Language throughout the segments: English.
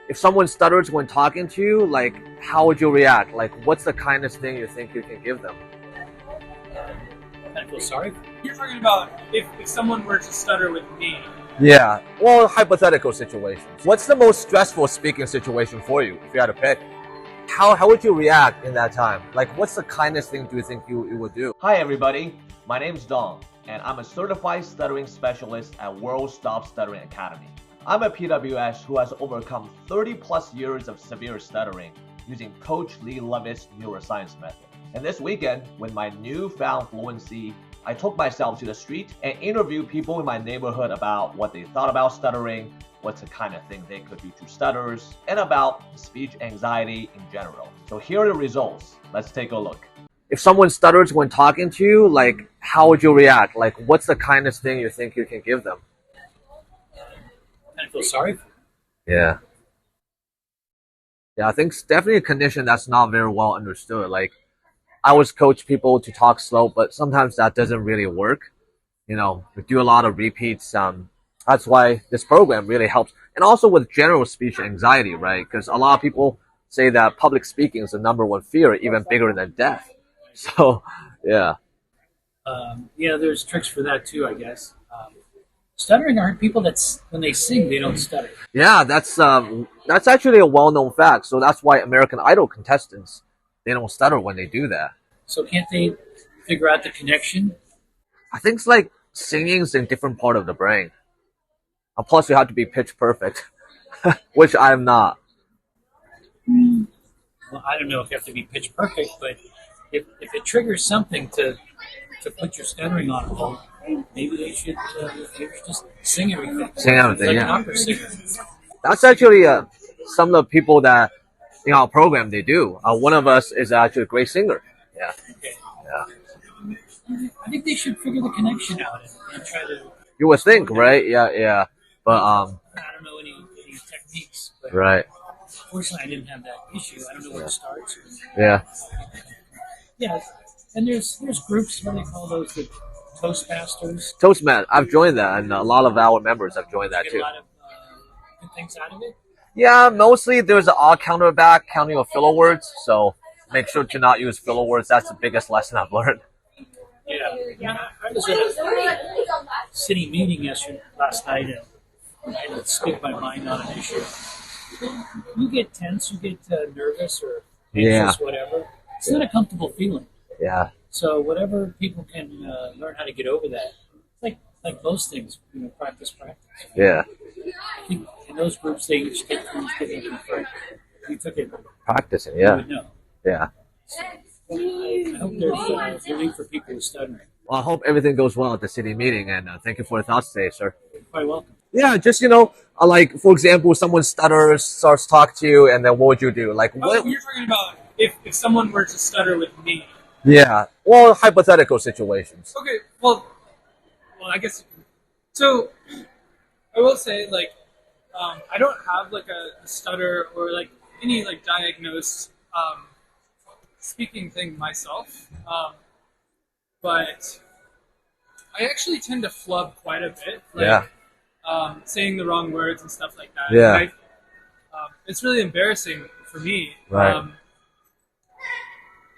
if someone stutters when talking to you, like, how would you react? Like, what's the kindest thing you think you can give them? I feel sorry. You're talking about if someone were to stutter with me. Yeah, well, hypothetical situations. What's the most stressful speaking situation for you, if you had to pick? How would you react in that time? Like, what's the kindest thing do you think you would do? Hi, everybody. My name's Dong, and I'm a certified stuttering specialist at World Stop Stuttering Academy. I'm a PWS who has overcome 30 plus years of severe stuttering using Coach Lee Lovett's Neuroscience Method. And this weekend, with my newfound fluency, I took myself to the street and interviewed people in my neighborhood about what they thought about stuttering, what's the kind of thing they could do to stutters, and about speech anxiety in general. So here are the results. Let's take a look. If someone stutters when talking to you, like, how would you react? Like, what's the kindest thing you think you can give them? I feel sorry for them. Yeah. Yeah, I think it's definitely a condition that's not very well understood. Like, I always coach people to talk slow, but sometimes that doesn't really work. You know, we do a lot of repeats. That's why this program really helps. And also with general speech anxiety, right? Because a lot of people say that public speaking is the #1 fear, even bigger than death. So, yeah. Yeah, there's tricks for that too, I guess. Stuttering aren't people when they sing, they don't stutter. Yeah, that's actually a well-known fact. So that's why American Idol contestants, they don't stutter when they do that. So can't they figure out the connection? I think it's like singing is in a different part of the brain. And plus, you have to be pitch perfect, which I'm not. Well, I don't know if you have to be pitch perfect, but if it triggers something to put your stuttering on hold, maybe they should just sing everything. Sing everything, like yeah. An opera singer. That's actually some of the people that in our program they do. One of us is actually a great singer. Yeah. Okay. Yeah. I think they should figure the connection out and try to. You would think, right? Yeah, yeah. But I don't know any techniques. But right. Fortunately, I didn't have that issue. I don't know where to start. Yeah. Yeah, and there's groups. What do they call those? The Toastmasters. Toastmasters. I've joined that, and a lot of our members have joined that Get too. a lot of good things out of it. Yeah, mostly there's an odd counterback counting of filler words, so make sure to not use filler words. That's the biggest lesson I've learned. Yeah. I was at a city meeting last night, and I had to speak my mind on an issue. You get tense, you get nervous or anxious, whatever. It's not a comfortable feeling. Yeah. So whatever people can learn how to get over that, like most things, practice. Yeah. I think in those groups they just get confirmed. You took it. Practicing, You yeah. would know. Yeah. So, I hope there's relief for people who stuttering. Well, I hope everything goes well at the city meeting, and thank you for the thoughts today, sir. You're quite welcome. Yeah, just, like, for example, someone stutters, starts to talk to you, and then what would you do? Like, what? You're talking about if someone were to stutter with me. Yeah, well, hypothetical situations. Okay, well, I guess. So, I will say, like, I don't have like a stutter or like any like diagnosed speaking thing myself, but I actually tend to flub quite a bit. Like, Yeah. Saying the wrong words and stuff like that. Yeah. And it's really embarrassing for me. Right.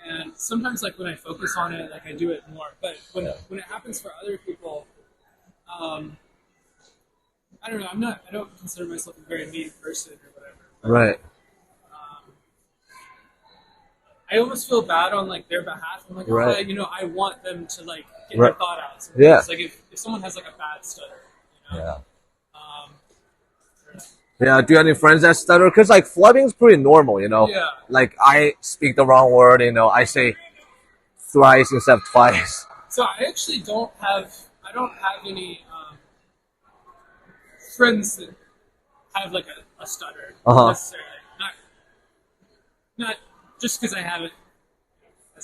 And sometimes, like when I focus on it, like I do it more. But when it happens for other people, I don't know. I don't consider myself a very mean person or whatever. But, Right. I almost feel bad on like their behalf. I'm like, Right. I want them to like get Right. their thought out. So Yeah. it's like if someone has like a bad stutter, Yeah. I don't know. Yeah, do you have any friends that stutter? Because, like, flubbing is pretty normal, Yeah. Like, I speak the wrong word, I say thrice instead of twice. So I actually don't have any friends that have like a stutter necessarily. Not just because I have it.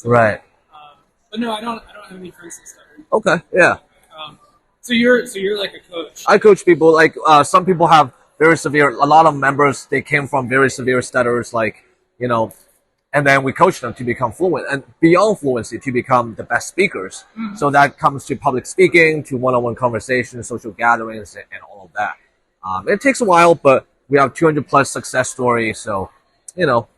Right. But no, I don't have any friends that stutter. Okay, yeah. So you're like a coach. I coach people, like, some people have very severe, a lot of members, they came from very severe stutters, like, and then we coach them to become fluent and beyond fluency to become the best speakers. Mm-hmm. So that comes to public speaking, to one-on-one conversations, social gatherings, and all of that. It takes a while, but We have 200 plus success stories. So, you know,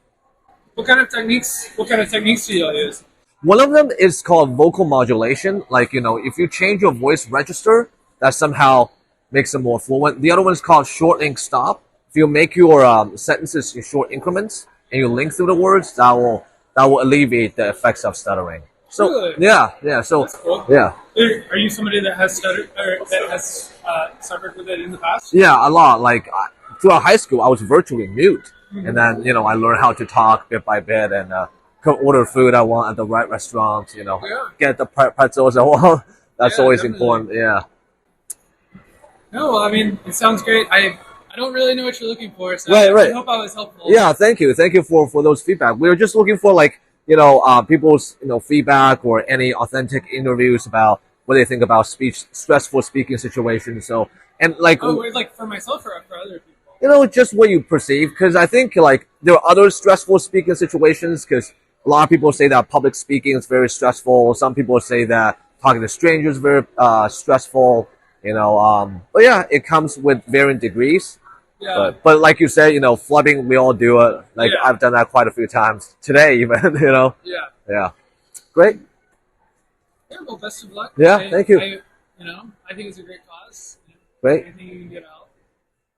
What kind of techniques? What kind of techniques do you use? one of them is called vocal modulation. Like, if you change your voice register, that somehow makes it more fluent. The other one is called short ink stop. If you make your sentences in short increments and you link through the words, that will alleviate the effects of stuttering. So Really? yeah. So That's cool. yeah. Are you somebody that has stuttered or that has suffered with it in the past? Yeah, a lot. Like throughout high school, I was virtually mute, and then I learned how to talk bit by bit and order food I want at the right restaurant. Yeah. Get the pretzels I want. That's Yeah, always definitely. important. Yeah. No, well, I mean, it sounds great. I don't really know what you're looking for, so Right. I hope I was helpful. Yeah. Thank you for those feedback. We were just looking for people's feedback or any authentic interviews about what they think about stressful speaking situations. So and Like for myself or for other people? just what you perceive. Because I think there are other stressful speaking situations. Because a lot of people say that public speaking is very stressful. Some people say that talking to strangers is very stressful. But yeah, it comes with varying degrees. Yeah. But like you said, flubbing, we all do it. Like Yeah. I've done that quite a few times today, even. Yeah. Yeah. Great. Yeah. Well, best of luck. Yeah, thank you. I think it's a great cause. Great. Anything you can get out.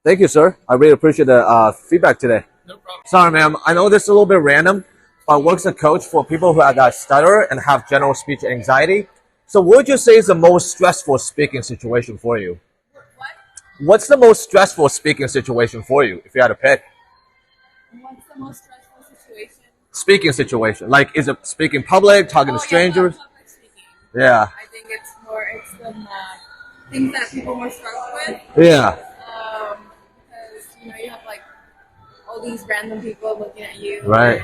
Thank you, sir. I really appreciate the feedback today. No problem. Sorry, ma'am. I know this is a little bit random, but I work as a coach for people who have that stutter and have general speech anxiety. So what would you say is the most stressful speaking situation for you? What's the most stressful speaking situation for you, if you had to pick? What's the most stressful situation? Speaking situation. Like, is it speaking public, talking to strangers? Yeah, public speaking. Yeah. I think it's the things that people more struggle with. Yeah. Because you have like all these random people looking at you. Right.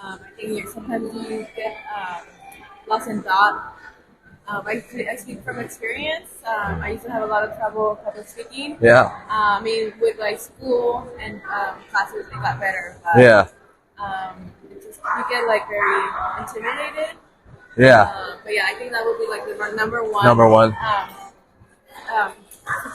And, I think sometimes you get lost in thought. I speak from experience. I used to have a lot of trouble public speaking. Yeah. I mean, with like school and classes, it got better. But, Yeah. you get like very intimidated. Yeah. But yeah, I think that would be like the number one. Number one.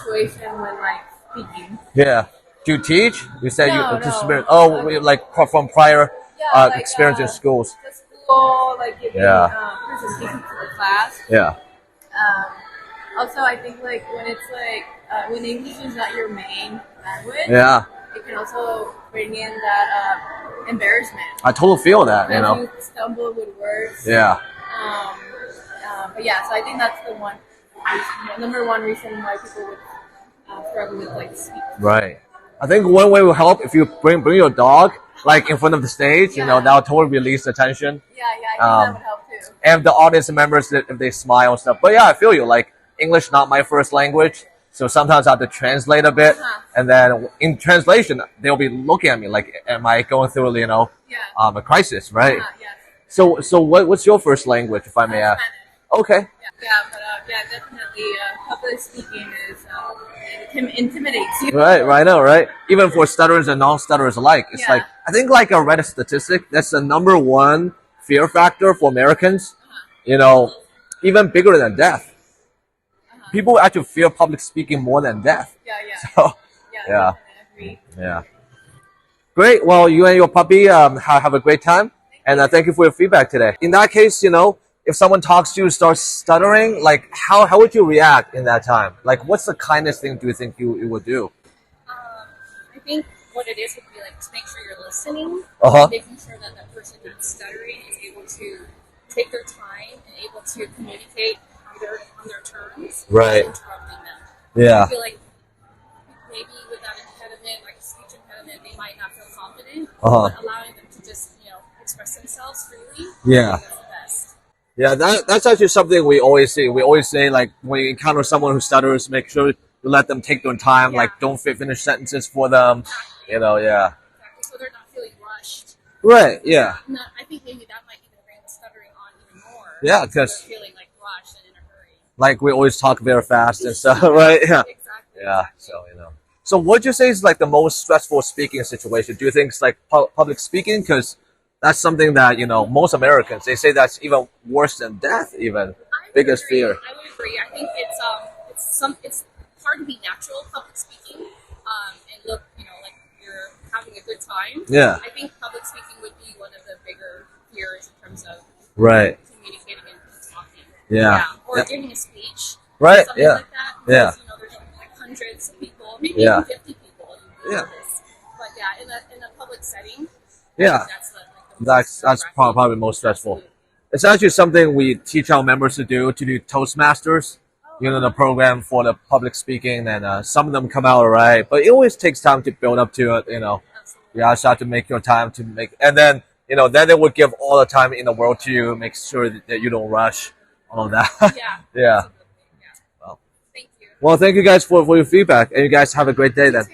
Situation when like speaking. Yeah. Do you teach? You said No, you just no. like from prior Yeah, like, experience in schools. The school, like giving Yeah. presentations to the class. Yeah. Also, I think like when it's like when English is not your main language, Yeah. it can also bring in that embarrassment. I totally feel that, As you stumble with words. Yeah. But yeah, so I think that's the number one reason why people would struggle with like speech. Right. I think one way will help if you bring your dog like in front of the stage. Yeah. That'll totally release the tension. Yeah, I think that would help too. And the audience members, if they smile and stuff. But yeah, I feel you. Like English, not my first language, so sometimes I have to translate a bit. And then in translation, they'll be looking at me like, "Am I going through Yeah. a crisis?" Right. Yes. So what's your first language, if I may ask? Spanish. Okay. Yeah, definitely. Public speaking is intimidates you. Right, I know, right? Even for stutterers and non-stutterers alike, it's Yeah. like I think I read a statistic that's the number one fear factor for Americans. Even bigger than death. People actually fear public speaking more than death. Yeah. So Yeah. Yeah. Definitely agree. yeah, great. Well, you and your puppy have a great time, and thank you for your feedback today. In that case, if someone talks to you, starts stuttering, like how would you react in that time? Like, what's the kindest thing do you think you would do? I think what it is would be like to make sure you're listening, Uh-huh. making sure that the person who's stuttering is able to take their time and able to communicate on their terms, Right. without interrupting them. Yeah. I feel like maybe without an impediment, like a speech impediment, they might not feel confident, Uh-huh. but allowing them to just express themselves freely. Yeah. I think that's the best. Yeah, that's actually something we always see. We always say, like, when you encounter someone who stutters, make sure you let them take their time. Yeah. Like, don't finish sentences for them. Yeah. Exactly. So they're not feeling rushed. Right. Yeah. No, I think maybe that might even bring the stuttering on even more. Yeah, instead of 'cause- feeling like rushed and in a hurry. Like we always talk very fast and stuff, right? Yeah. Exactly. Yeah. So So what would you say is like the most stressful speaking situation? Do you think it's like public speaking? Because that's something that most Americans, they say that's even worse than death. Even I would biggest agree. fear. I would agree. I think it's hard to be natural public speaking, and look, you're having a good time. Yeah. I think public speaking would be one of the bigger fears in terms of Right. communicating and talking. Yeah. Or Yeah. giving a speech. Right. Something Yeah. like that. Yeah. Because, you know, there's like hundreds of people, maybe Yeah. even 50 people. You Yeah. this. But yeah, in a public setting, Yeah. that's the That's nerve-wracking. probably most stressful. Absolutely. It's actually something we teach our members to do Toastmasters. You know, the program for the public speaking, and some of them come out all right, but it always takes time to build up to it. You know, you also have to make your time to make, and then then they would give all the time in the world to you, make sure that you don't rush, all of that. Yeah. Yeah. Absolutely. Yeah. Well. Thank you. Well, thank you guys for your feedback, and you guys have a great day then.